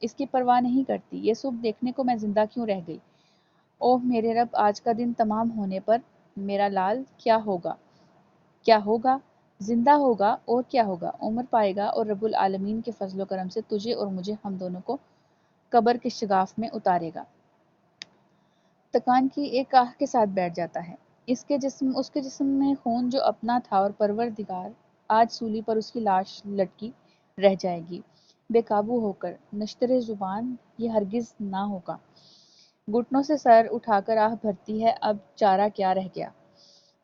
اس کی پرواہ نہیں کرتی۔ یہ صبح دیکھنے کو میں زندہ کیوں رہ گئی؟ اوہ میرے رب، آج کا دن تمام ہونے پر میرا لال کیا ہوگا؟ کیا ہوگا؟ زندہ ہوگا اور کیا ہوگا؟ عمر پائے گا اور رب العالمین کے فضل و کرم سے تجھے اور مجھے، ہم دونوں کو قبر کے شگاف میں اتارے گا۔ تکان کی ایک آہ کے ساتھ بیٹھ جاتا ہے۔ اس کے جسم میں خون جو اپنا تھا، اور پروردگار آج سولی پر اس کی لاش لٹکی رہ جائے گی بے قابو ہو کر۔ نشتر زبان یہ ہرگز نہ ہوگا۔ گھٹنوں سے سر اٹھا کر آہ بھرتی ہے، اب چارہ کیا رہ گیا؟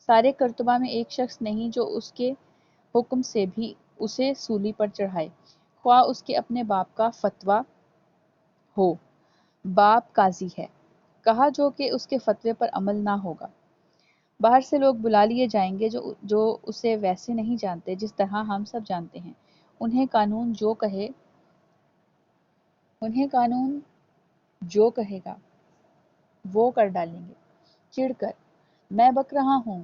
سارے کرتبہ میں ایک شخص نہیں جو اس کے حکم سے بھی اسے سولی پر چڑھائے، خواہ اس کے اپنے باپ کا فتویٰ ہو۔ باپ قاضی ہے، کہا جو کہ اس کے فتوے پر عمل نہ ہوگا۔ باہر سے لوگ بلا لیے جائیں گے جو اسے ویسے نہیں جانتے جس طرح ہم سب جانتے ہیں۔ انہیں قانون جو کہے گا وہ کر ڈالیں گے۔ چڑھ کر میں بک رہا ہوں،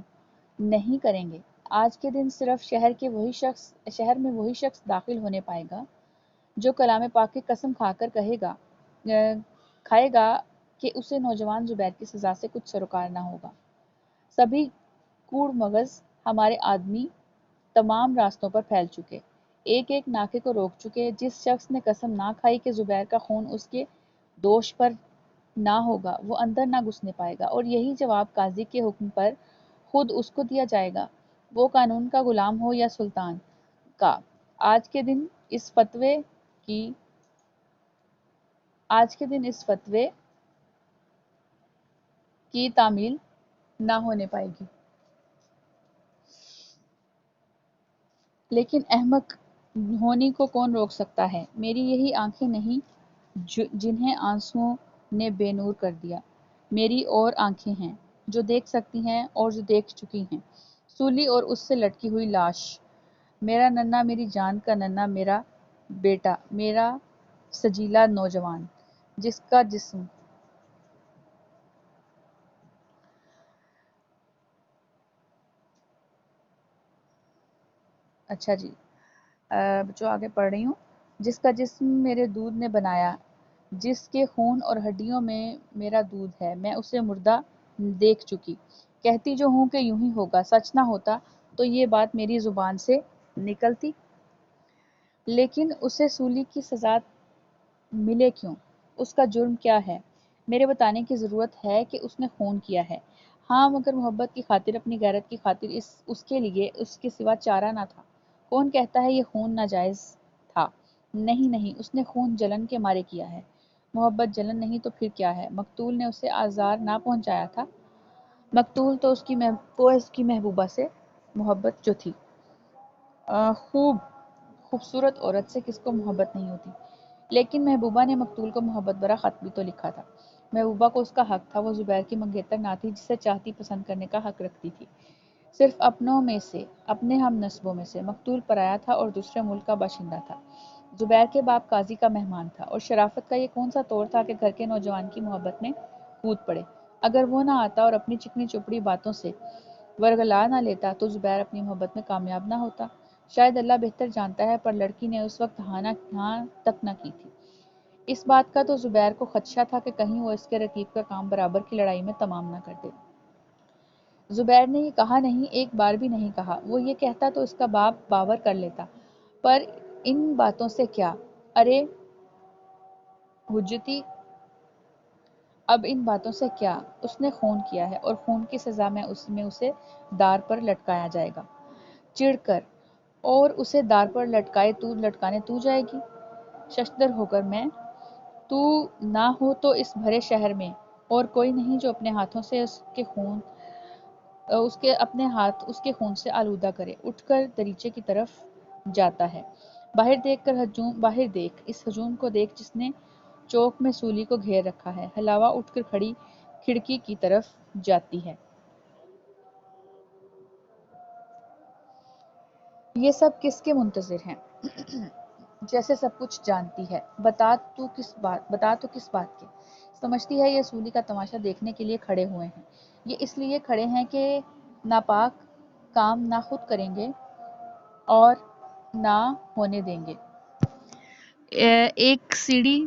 نہیں کریں گے۔ آج کے دن صرف شہر میں وہی شخص داخل ہونے پائے گا جو کلام پاک کی قسم کھائے گا کہ اسے نوجوان زبیر کی سزا سے کچھ سروکار نہ ہوگا۔ سبھی کوڑ مغز ہمارے آدمی تمام راستوں پر پھیل چکے، ایک ایک ناکے کو روک چکے۔ جس شخص نے قسم نہ کھائی کہ زبیر کا خون اس کے دوش پر نہ ہوگا، وہ اندر نہ گھسنے پائے گا، اور یہی جواب قاضی کے حکم پر خود اس کو دیا جائے گا، وہ قانون کا غلام ہو یا سلطان کا۔ آج کے دن اس فتوے کی تعمیل نہ ہونے پائے گی۔ لیکن احمق ہونے کو کون روک سکتا ہے؟ میری یہی آنکھیں نہیں جنہیں آنسوؤں نے بے نور کر دیا۔ میری اور آنکھیں ہیں جو دیکھ سکتی ہیں اور جو دیکھ چکی ہیں۔ سولی اور اس سے لٹکی ہوئی لاش، میرا ننھا، میری جان کا ننھا، میرا بیٹا، میرا سجیلا نوجوان، جس کا جسم جو آگے پڑھ رہی ہوں، جس کا جسم میرے دودھ نے بنایا، جس کے خون اور ہڈیوں میں میرا دودھ ہے، میں اسے مردہ دیکھ چکی۔ کہتی جو ہوں کہ یوں ہی ہوگا، سچ نہ ہوتا تو یہ بات میری زبان سے نکلتی۔ لیکن اسے سولی کی سزا ملے کیوں؟ اس کا جرم کیا ہے؟ میرے بتانے کی ضرورت ہے کہ اس نے خون کیا ہے۔ ہاں، مگر محبت کی خاطر، اپنی غیرت کی خاطر، اس کے لیے اس کے سوا چارہ نہ تھا۔ کون کہتا ہے یہ خون ناجائز تھا؟ نہیں، اس نے خون جلن کے مارے کیا ہے۔ محبت جلن نہیں تو پھر کیا ہے؟ مقتول نے اسے آزار نہ پہنچایا تھا۔ مقتول تو اس کی محبوبہ سے محبت جو تھی۔ خوبصورت عورت سے کس کو محبت نہیں ہوتی؟ لیکن محبوبہ نے مقتول کو محبت برا خط بھی تو لکھا تھا۔ محبوبہ کو اس کا حق تھا، وہ زبیر کی منگیتر نہ تھی جسے چاہتی پسند کرنے کا حق رکھتی تھی۔ صرف اپنوں میں سے، اپنے ہم نسبوں میں سے۔ مقتول پرایا تھا اور دوسرے ملک کا باشندہ تھا۔ زبیر کے باپ قاضی کا مہمان تھا، اور شرافت کا یہ کون سا طور تھا کہ گھر کے نوجوان کی محبت میں کود پڑے۔ اگر وہ نہ آتا اور اپنی چکنی چپڑی باتوں سے ورغلا نہ لیتا تو زبیر اپنی محبت میں کامیاب نہ ہوتا۔ شاید اللہ بہتر جانتا ہے، پر لڑکی نے اس وقت ہاں تک نہ کی تھی۔ اس بات کا تو زبیر کو خدشہ تھا کہ کہیں وہ اس کے رقیب کا کام برابر کی لڑائی میں تمام نہ کر دے۔ زبیر نے یہ کہا نہیں، ایک بار بھی نہیں کہا۔ وہ یہ کہتا تو اس کا باپ باور کر لیتا، پر ان باتوں سے کیا؟ ارے حجتی، اب ان باتوں سے کیا؟ اس نے خون کیا ہے، اور خون کی سزا میں اسے دار پر لٹکایا جائے گا۔ چڑھ کر اور اسے دار پر لٹکانے تو جائے گی؟ ششدر ہو کر میں، تو نہ ہو تو اس بھرے شہر میں اور کوئی نہیں جو اپنے ہاتھوں سے اپنے ہاتھ اس کے خون سے آلودہ کرے۔ اٹھ کر دریچے کی طرف جاتا ہے۔ باہر دیکھ، اس ہجوم کو دیکھ جس نے چوک میں سولی کو گھیر رکھا ہے۔ حلاوہ اٹھ کر کھڑکی کی طرف جاتی ہے۔ یہ سب کس کے منتظر ہیں؟ جیسے سب کچھ جانتی ہے۔ بتا تو کس بات کے؟ سمجھتی ہے یہ سولی کا تماشا دیکھنے کے لیے کھڑے ہوئے ہیں۔ یہ اس لیے کھڑے ہیں کہ ناپاک کام نہ خود کریں گے اور نہ ہونے دیں گے۔ ایک سیڑھی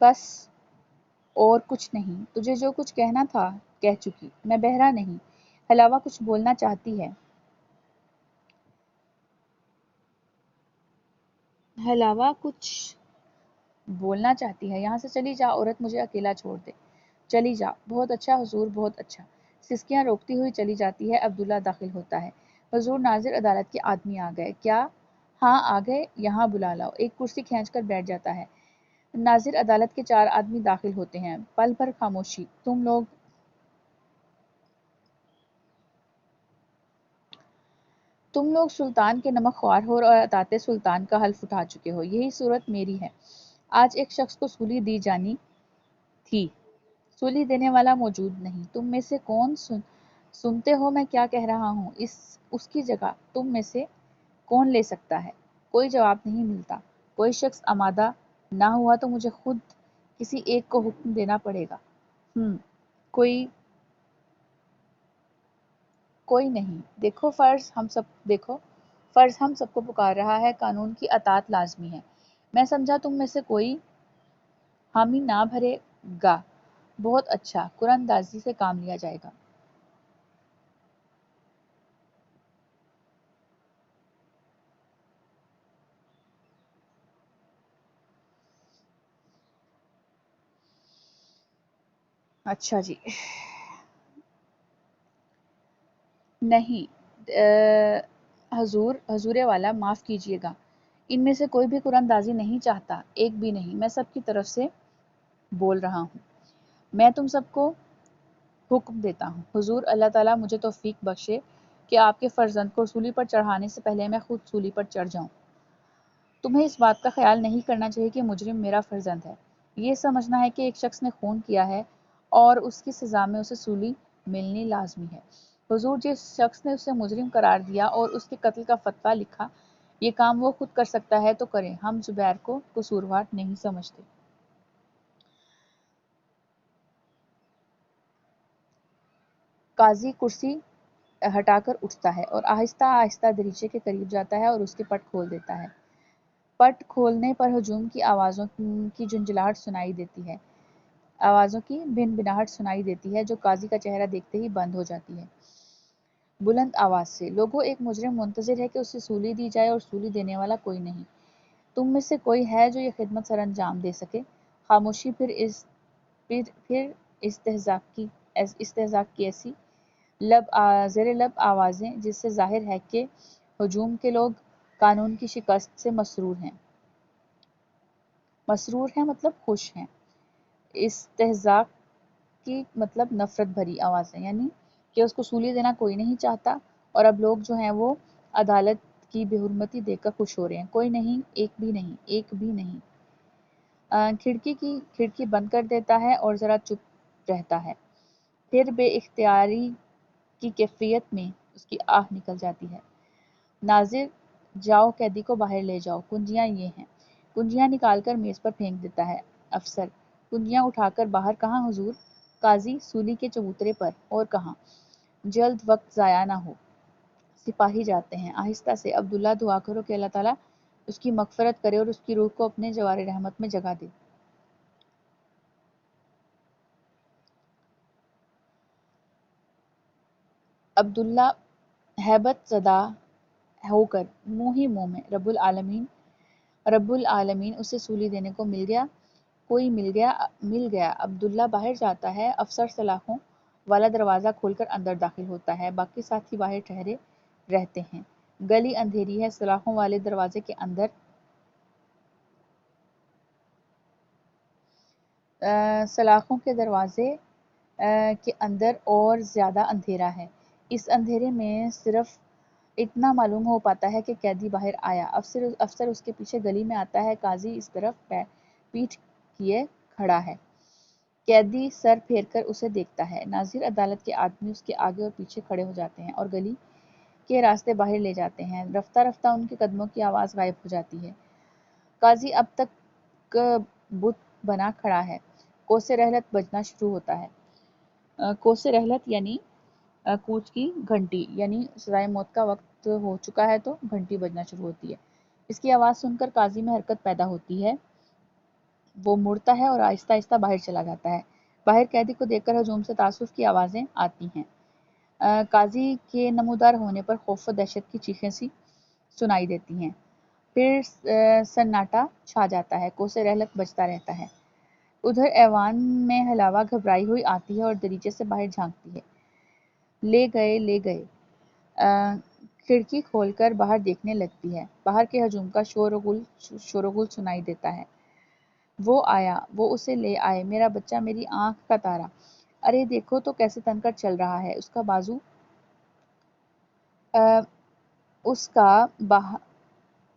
بس اور کچھ نہیں، تجھے جو کچھ کہنا تھا کہہ چکی، میں بہرا نہیں۔ حلاوہ کچھ بولنا چاہتی ہے۔ حلاوہ کچھ بولنا چاہتی ہے۔ یہاں سے چلی جا، عورت مجھے اکیلا چھوڑ دے۔ چلی جا۔ بہت اچھا حضور، بہت اچھا۔ سسکیاں روکتی ہوئی چلی جاتی ہے۔ عبداللہ داخل ہوتا ہے۔ حضور، ناظر عدالت کے آدمی آ گئے۔ کیا؟ ہاں آ گئے، یہاں بلا لاؤ۔ ایک کرسی کھینچ کر بیٹھ جاتا ہے۔ ناظر عدالت کے 4 آدمی داخل ہوتے ہیں۔ پل بھر خاموشی۔ تم لوگ سلطان کے نمک خوار ہو اور اطاعت سلطان کا حلف اٹھا چکے ہو۔ یہی صورت میری ہے۔ آج ایک شخص کو سولی دی جانی تھی، سولی دینے والا موجود نہیں۔ تم میں سے کون سنتے ہو میں کیا کہہ رہا ہوں؟ اس کی جگہ تم میں سے کون لے سکتا ہے؟ کوئی جواب نہیں ملتا۔ کوئی شخص آمادہ نہ ہوا تو مجھے خود کسی ایک کو حکم دینا پڑے گا۔ کوئی نہیں۔ دیکھو فرض ہم سب کو پکار رہا ہے، قانون کی اطاعت لازمی ہے۔ میں سمجھا تم میں سے کوئی حامی نہ بھرے گا۔ بہت اچھا، قرآن اندازی سے کام لیا جائے گا۔ اچھا جی۔ نہیں حضور والا معاف کیجئے گا، ان میں سے کوئی بھی قرآن اندازی نہیں چاہتا، ایک بھی نہیں۔ میں سب کی طرف سے بول رہا ہوں۔ میں تم سب کو حکم دیتا ہوں۔ حضور، اللہ تعالیٰ مجھے توفیق بخشے کہ آپ کے فرزند کو سولی پر چڑھانے سے پہلے میں خود سولی پر چڑھ جاؤں۔ تمہیں اس بات کا خیال نہیں کرنا چاہیے کہ مجرم میرا فرزند ہے۔ یہ سمجھنا ہے کہ ایک شخص نے خون کیا ہے اور اس کی سزا میں اسے سولی ملنی لازمی ہے۔ حضور، جس شخص نے اسے مجرم قرار دیا اور اس کے قتل کا فتویٰ لکھا، یہ کام وہ خود کر سکتا ہے تو کرے، ہم زبیر کو قصوروار نہیں سمجھتے۔ قاضی کرسی ہٹا کر اٹھتا ہے اور آہستہ آہستہ دریچے کے قریب جاتا ہے اور اس کے پٹ کھول دیتا ہے۔ پٹ کھولنے پر ہجوم کی آوازوں کی جھنجھلاہٹ سنائی دیتی ہے، آوازوں کی بن بناہٹ سنائی دیتی ہے جو قاضی کا چہرہ دیکھتے ہی بند ہو جاتی ہے۔ بلند آواز سے، لوگوں، ایک مجرم منتظر ہے کہ اسے سولی دی جائے اور سولی دینے والا کوئی نہیں۔ تم میں سے کوئی ہے جو یہ خدمت سر انجام دے سکے؟ خاموشی، پھر استہزاء کی ایسی زیر لب آوازیں جس سے ظاہر ہے کہ ہجوم کے لوگ قانون کی شکست سے مسرور ہیں۔ مسرور ہیں مطلب خوش ہیں۔ استہزاء کی مطلب نفرت بھری آوازیں، یعنی کہ اس کو سولی دینا کوئی نہیں چاہتا اور اب لوگ جو ہیں وہ عدالت کی بے حرمتی دیکھ کر خوش ہو رہے ہیں۔ کوئی نہیں، ایک بھی نہیں، ایک بھی نہیں۔ کھڑکی بند کر دیتا ہے اور ذرا چپ رہتا ہے، پھر بے اختیاری کی کیفیت میں اس کی آہ نکل جاتی ہے۔ ناظر، جاؤ قیدی کو باہر لے جاؤ، کنجیاں یہ ہیں۔ کنجیاں نکال کر میز پر پھینک دیتا ہے۔ افسر، کنجیاں اٹھا کر باہر کہاں حضور؟ قاضی، سولی کے چبوترے پر، اور کہاں؟ جلد، وقت ضائع نہ ہو۔ سپاہی جاتے ہیں۔ آہستہ سے، عبداللہ دعا کرو کہ اللہ تعالیٰ اس کی مغفرت کرے اور اس کی روح کو اپنے جوار رحمت میں جگہ دے۔ عبداللہ ہیبت زدہ ہو کر منہ ہی منہ میں، رب العالمین، اسے سولی دینے کو مل گیا، کوئی مل گیا۔ عبداللہ باہر جاتا ہے۔ افسر سلاخوں والا دروازہ کھول کر اندر داخل ہوتا ہے۔ باقی ساتھی باہر ٹھہرے رہتے ہیں۔ گلی اندھیری ہے۔ سلاخوں والے دروازے کے اندر سلاخوں کے دروازے کے اندر اور زیادہ اندھیرا ہے۔ اس اندھیرے میں صرف اتنا معلوم ہو پاتا ہے کہ قیدی باہر آیا۔ افسر اس کے پیچھے گلی میں آتا ہے۔ قاضی اس طرف پیٹھ کیے کھڑا ہے۔ قیدی سر پھیر کر اسے دیکھتا ہے۔ ناظر عدالت کے آدمی اس کے آگے اور پیچھے کھڑے ہو جاتے ہیں اور گلی کے راستے باہر لے جاتے ہیں۔ رفتہ رفتہ ان کے قدموں کی آواز غائب ہو جاتی ہے۔ قاضی اب تک بت بنا کھڑا ہے۔ کوسے رحلت بجنا شروع ہوتا ہے۔ کوسے رحلت یعنی کوچ کی گھنٹی، یعنی سزائے موت کا وقت ہو چکا ہے تو گھنٹی بجنا شروع ہوتی ہے۔ اس کی آواز سن کر قاضی میں حرکت پیدا ہوتی ہے۔ وہ مڑتا ہے اور آہستہ آہستہ باہر چلا جاتا ہے۔ باہر قیدی کو دیکھ کر ہجوم سے تعصب کی آوازیں آتی ہیں۔ قاضی کے نمودار ہونے پر خوف و دہشت کی چیخیں سی سنائی دیتی ہیں۔ پھر سناٹا چھا جاتا ہے، کوسے رہلت بجتا رہتا ہے۔ ادھر ایوان میں حلاوہ گھبرائی ہوئی آتی ہے اور دریچے سے باہر جھانکتی ہے۔ لے گئے لے گئے۔ کھڑکی کھول کر باہر دیکھنے لگتی ہے۔ باہر کے ہجوم کا شور و غل سنائی دیتا ہے۔ وہ آیا، وہ اسے لے آئے، میرا بچہ، میری آنکھ کا تارا۔ ارے دیکھو تو کیسے تن کر چل رہا ہے، اس کا بازو،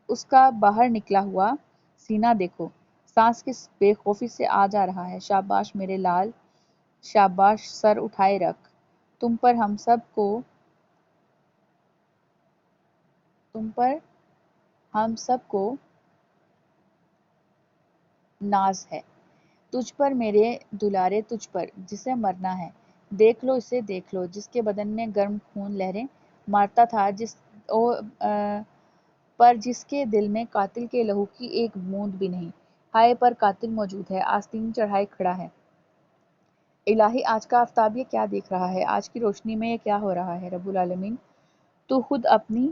اس کا باہر نکلا ہوا سینہ دیکھو، سانس کس بے خوفی سے آ جا رہا ہے۔ شاباش میرے لال، شاباش، سر اٹھائے رکھ، تم پر ہم سب کو ناز ہے، تجھ پر میرے دلارے، تجھ پر جسے مرنا ہے۔ دیکھ لو اسے، دیکھ لو، جس کے بدن میں گرم خون لہریں مارتا تھا، پر جس کے دل میں قاتل کے لہو کی ایک بوند بھی نہیں۔ ہائے پر قاتل موجود ہے، آستین چڑھائے کھڑا ہے۔ الہی، آج کا آفتاب یہ کیا دیکھ رہا ہے، آج کی روشنی میں یہ کیا ہو رہا ہے۔ رب العالمین، تو خود اپنی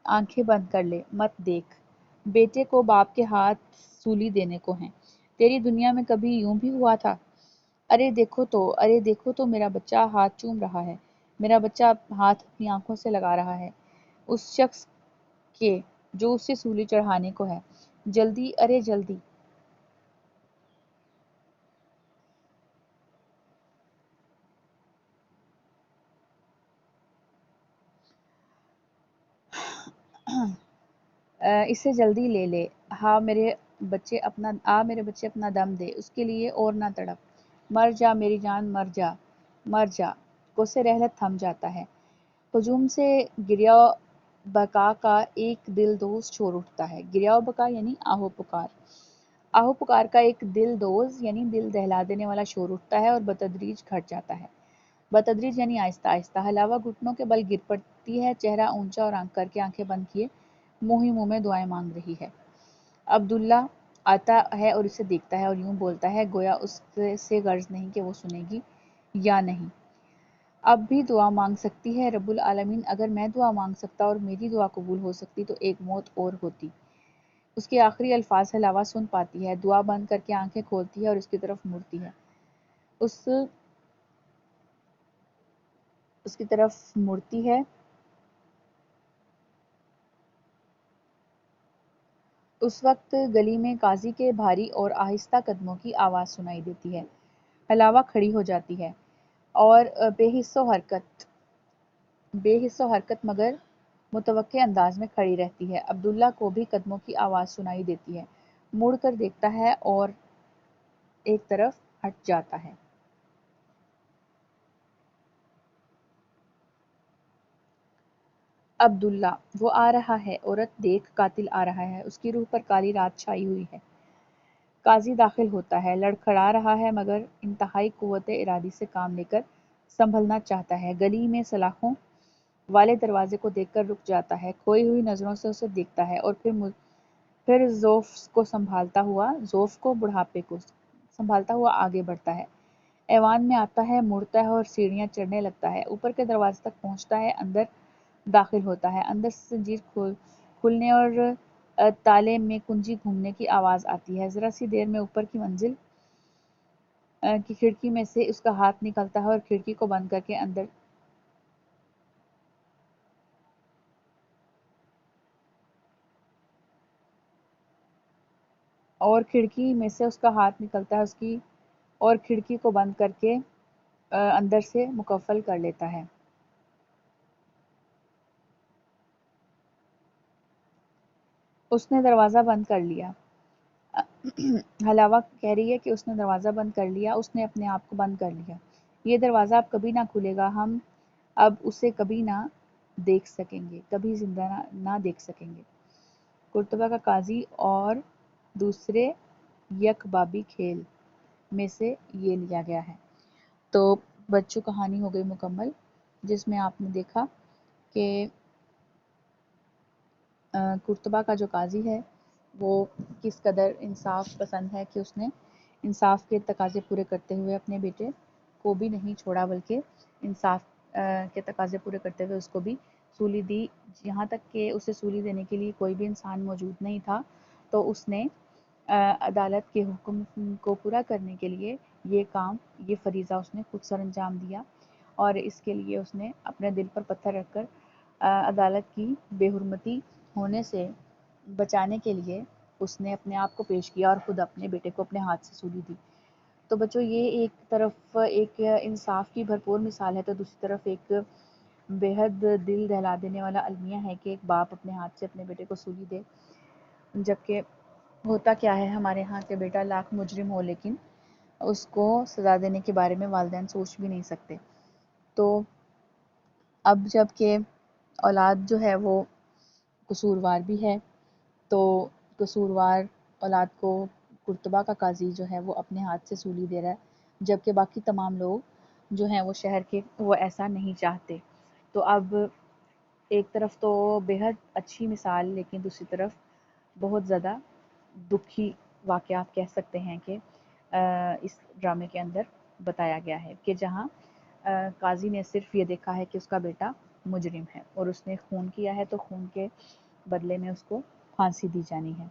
آنکھیں بند کر لے، مت دیکھ۔ بیٹے کو باپ کے ہاتھ سولی دینے کو ہیں۔ تیری دنیا میں کبھی یوں بھی ہوا تھا؟ ارے دیکھو تو، ارے دیکھو تو، میرا بچہ ہاتھ چوم رہا ہے، میرا بچہ ہاتھ اپنی آنکھوں سے لگا رہا ہے، اس شخص کے جو اسے سولی چڑھانے کو ہے۔ جلدی، ارے جلدی۔ اسے جلدی لے لے۔ آ میرے بچے اپنا دم دے، اس کے لیے اور نہ تڑپ۔ مر جا میری جان، مر جا، مر جا۔ کوسے رحلت تھم جاتا ہے۔ ہجوم سے گریہ و بکا کا ایک دل دوز شور اٹھتا ہے۔ گریہ و بکا یعنی آہو پکار۔ آہو پکار کا ایک دل دوز یعنی دل دہلا دینے والا شور اٹھتا ہے اور بتدریج گھٹ جاتا ہے۔ بتدریج یعنی آہستہ آہستہ۔ حلاوہ گھٹنوں کے بل گر پڑتی ہے، چہرہ اونچا اور کر کے آنکھیں بند کیے منہ ہی منہ میں دعائیں مانگ رہی ہے۔ عبداللہ آتا ہے اور اسے دیکھتا ہے اور یوں بولتا ہے گویا اس سے غرض نہیں کہ وہ سنے گی یا نہیں۔ اب بھی دعا مانگ سکتی ہے۔ رب العالمین، اگر میں دعا مانگ سکتا اور میری دعا قبول ہو سکتی تو ایک موت اور ہوتی۔ اس کے آخری الفاظ حلاوہ سن پاتی ہے، دعا بند کر کے آنکھیں کھولتی ہے اور اس کی طرف مڑتی ہے۔ اس کی طرف مڑتی ہے۔ اس وقت گلی میں قاضی کے بھاری اور آہستہ قدموں کی آواز سنائی دیتی ہے۔ حلاوہ کھڑی ہو جاتی ہے اور بے حس و حرکت مگر متوقع انداز میں کھڑی رہتی ہے۔ عبداللہ کو بھی قدموں کی آواز سنائی دیتی ہے، مڑ کر دیکھتا ہے اور ایک طرف ہٹ جاتا ہے۔ عبداللہ، وہ آ رہا ہے، عورت دیکھ، قاتل آ رہا ہے، اس کی روح پر کالی رات چھائی ہوئی ہے۔ قاضی داخل ہوتا ہے، لڑکھڑا رہا ہے مگر انتہائی قوت ارادی سے کام لے کر سنبھلنا چاہتا ہے۔ گلی میں سلاخوں والے دروازے کو دیکھ کر رک جاتا ہے، کھوئی ہوئی نظروں سے اسے دیکھتا ہے اور پھر ذوف کو بڑھاپے کو سنبھالتا ہوا آگے بڑھتا ہے۔ ایوان میں آتا ہے، مڑتا ہے اور سیڑھیاں چڑھنے لگتا ہے، اوپر کے دروازے تک پہنچتا ہے، اندر داخل ہوتا ہے۔ اندر سے زنجیر کھلنے اور تالے میں کنجی گھومنے کی آواز آتی ہے۔ ذرا سی دیر میں اوپر کی منزل کی کھڑکی میں سے اس کا ہاتھ نکلتا ہے اور کھڑکی کو بند کر کے اندر اور کھڑکی میں سے اس کا ہاتھ نکلتا ہے اور کھڑکی کو بند کر کے اندر سے مکفل کر لیتا ہے۔ اس نے دروازہ بند کر لیا۔ حلاوہ کہہ رہی ہے کہ اس نے دروازہ بند کر لیا، اس نے اپنے آپ کو بند کر لیا۔ یہ دروازہ اب کبھی نہ کھلے گا، ہم اب اسے کبھی نہ دیکھ سکیں گے، کبھی زندہ نہ دیکھ سکیں گے۔ قرطبہ کا قاضی اور دوسرے یک بابی کھیل میں سے یہ لیا گیا ہے۔ تو بچوں کہانی ہو گئی مکمل، جس میں آپ نے دیکھا کہ قرطبہ کا جو قاضی ہے وہ کس قدر انصاف پسند ہے کہ اس نے انصاف کے تقاضے پورے کرتے ہوئے اپنے بیٹے کو بھی نہیں چھوڑا، بلکہ انصاف کے تقاضے پورے کرتے ہوئے اس کو بھی سولی دی. یہاں تک کہ اسے سولی دینے کے لیے کوئی بھی انسان موجود نہیں تھا، تو اس نے عدالت کے حکم کو پورا کرنے کے لیے یہ فریضہ اس نے خود سر انجام دیا، اور اس کے لیے اس نے اپنے دل پر پتھر رکھ کر عدالت کی بے حرمتی ہونے سے بچانے کے لیے اس نے اپنے آپ کو پیش کیا اور خود اپنے بیٹے کو اپنے ہاتھ سے سولی دی. تو بچوں، یہ ایک طرف ایک انصاف کی بھرپور مثال ہے، تو دوسری طرف ایک بے حد دل دہلا دینے والا المیہ ہے کہ ایک باپ اپنے ہاتھ سے اپنے بیٹے کو سولی دے. جبکہ ہوتا کیا ہے ہمارے ہاں کہ بیٹا لاکھ مجرم ہو لیکن اس کو سزا دینے کے بارے میں والدین سوچ بھی نہیں سکتے. تو اب جب کہ اولاد جو ہے وہ قصوروار بھی ہے، تو قصوروار اولاد کو قرطبہ کا قاضی جو ہے وہ اپنے ہاتھ سے سولی دے رہا ہے، جبکہ باقی تمام لوگ جو ہیں وہ شہر کے وہ ایسا نہیں چاہتے. تو اب ایک طرف تو بے حد اچھی مثال، لیکن دوسری طرف بہت زیادہ دکھی واقعہ آپ کہہ سکتے ہیں کہ اس ڈرامے کے اندر بتایا گیا ہے کہ جہاں قاضی نے صرف یہ دیکھا ہے کہ اس کا بیٹا مجرم ہے اور اس نے خون کیا ہے، تو خون کے بدلے میں اس کو پھانسی دی جانی ہے.